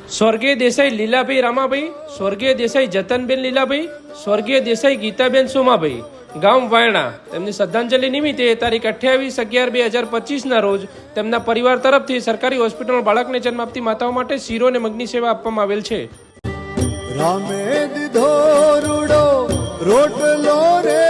સ્વર્ગીય દેસાઈ લીલાભાઈ રામાભાઈ, સ્વર્ગીય દેસાઈ જતનબેન લીલાભાઈ, સ્વર્ગીય દેસાઈ ગીતાબેન સોમાભાઈ, ગામ વાયણા. તેમની શ્રદ્ધાંજલિ નિમિત્તે તારીખ 28/11/2025 રોજ તેમના પરિવાર તરફથી સરકારી હોસ્પિટલમાં બાળકને જન્મ આપતી માતાઓ માટે શીરો અને મગની સેવા આપવામાં આવેલ છે. રામે દીધો રૂડો રોટલો રે